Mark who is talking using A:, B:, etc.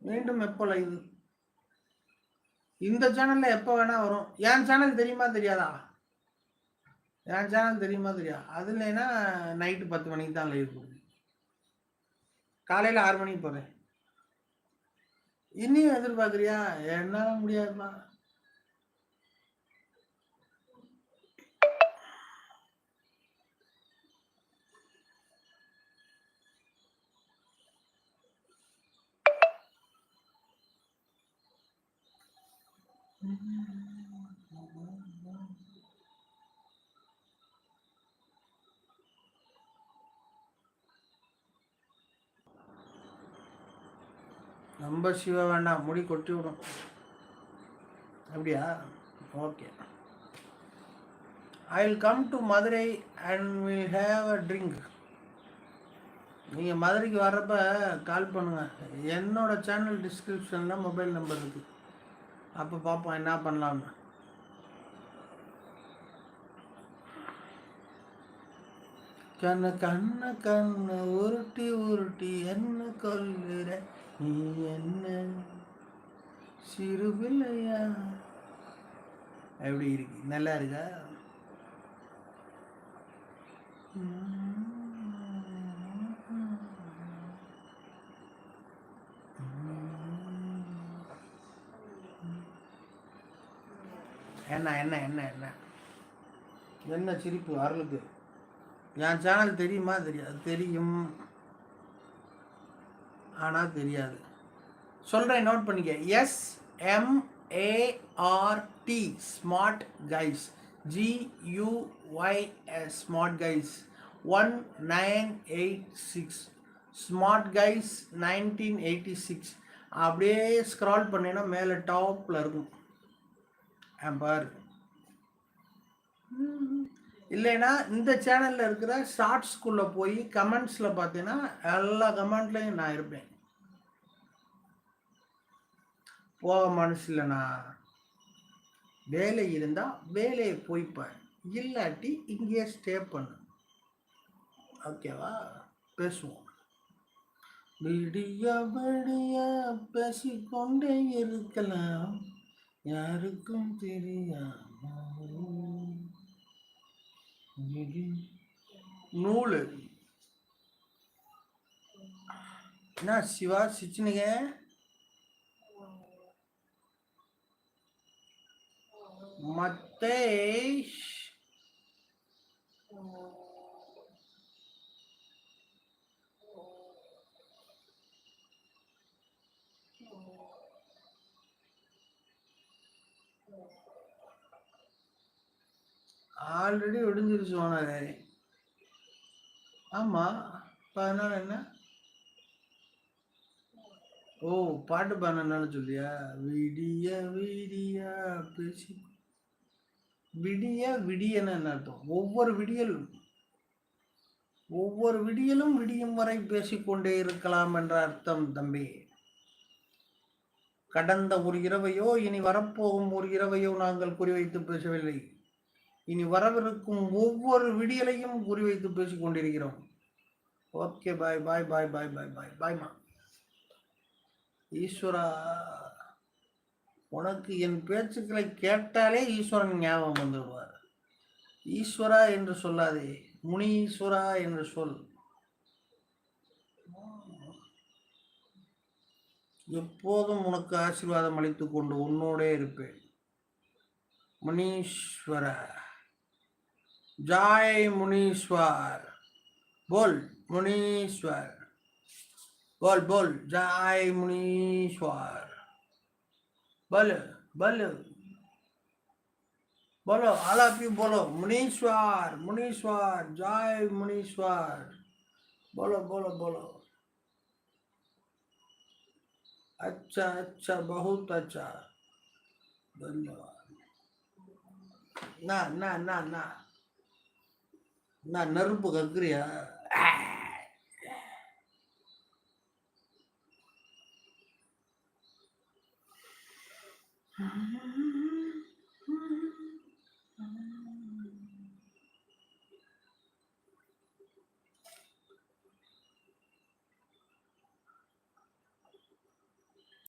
A: மீண்டும் எப்போ லைவ்? இந்த சேனல்ல எப்போ வேணா வரும். என் சேனல் தெரியுமா தெரியாதா? என் சேனல் தெரியுமா தெரியா? அதுலனா நைட்டு 10 மணிக்கு தான் லைவ் போகுது. காலையில் 6 மணிக்கு போகிறேன். இன்னும் எதிர்பார்க்குறியா? என்னால முடியாதுமா. ரொம்ப சிவா வேண்டாம், முடி கொட்டி விடும். அப்படியா? Okay. I will come to Madurai and will have a drink. நீங்கள் மதுரைக்கு வர்றப்ப கால் பண்ணுங்கள். என்னோடய சேனல் டிஸ்கிரிப்ஷனில் மொபைல் நம்பர் இருக்குது. அப்போ பார்ப்போம் என்ன பண்ணலாம்னு. கண்ண கண்ண கண்ண உருட்டி உருட்டி என்ன கொல்லுற நீ, என்ன சிறு பிள்ளையா? எப்படி இருக்கு? நல்லா இருக்கா? என்ன என்ன என்ன என்ன என்ன சிரிப்பு அருளுக்கு? என் சேனல் தெரியுமா தெரியாது? தெரியும், ஆனால் தெரியாது. சொல்கிறேன், நோட் பண்ணிக்க. SMART smart guys, GUYS smart guys 1986 smart guys 1986. அப்படியே ஸ்க்ரால் பண்ணினா மேலே டாப்பில் இருக்கும் பாரு. இல்லைன்னா இந்த சேனலில் இருக்கிற ஷார்ட்ஸ்குள்ளே போய் கமெண்ட்ஸில் பார்த்தீங்கன்னா எல்லா கமெண்ட்லையும் நான் இருப்பேன். போக மனசு இல்லைண்ணா, வேலை இருந்தால் வேலையை போய்ப்பேன், இல்லாட்டி இங்கேயே ஸ்டே பண்ணு. ஓகேவா? பேசுவோம். விடிய விடிய பேசிக்கொண்டே இருக்கலாம், யாருக்கும் தெரியாம. நூல் என்ன சிவா சிச்சுனுங்க? மத்தேஷ் ஆல்ரெடி விடிஞ்சிருச்சு ஓனரே. ஆமாம், அதனால என்ன? ஓ, பாட்டு பாடினாலும் சொல்லியா? விடிய விடியா பேசி, விடிய விடியன்னு என்ன அர்த்தம்? ஒவ்வொரு விடியலும் விடியும் வரை பேசிக்கொண்டே இருக்கலாம் என்ற அர்த்தம் தம்பி. கடந்த ஒரு இரவையோ இனி வரப்போகும் ஒரு இரவையோ நாங்கள் குறிவைத்து பேசவில்லை. இனி வரவிருக்கும் ஒவ்வொரு விடியலையும் குறிவைத்து பேசிக் கொண்டிருக்கிறோம். ஓகே, பாய் பாய் பாய் பாய் பாய் பாய் பாய்மா. ஈஸ்வரா, உனக்கு என் பேச்சுக்களை கேட்டாலே ஈஸ்வரன் ஞாபகம் வந்துடுவார். ஈஸ்வரா என்று சொல்லாதே, முனீஸ்வரா என்று சொல். எப்போதும் உனக்கு ஆசீர்வாதம் அளித்துக் கொண்டு உன்னோடே இருப்பேன். முனீஸ்வர, ஜாய் முனீஸ்வர். बोल मुनीश्वर, बोल बोल जय मुनीश्वर, बोलो बोलो बोलो, ऑल ऑफ यू बोलो मुनीश्वर मुनीश्वर जय मुनीश्वर, बोलो बोलो बोलो। अच्छा अच्छा, बहुत अच्छा, धन्यवाद। ना ना ना ना ना, நெருப்பு கக்குறியா?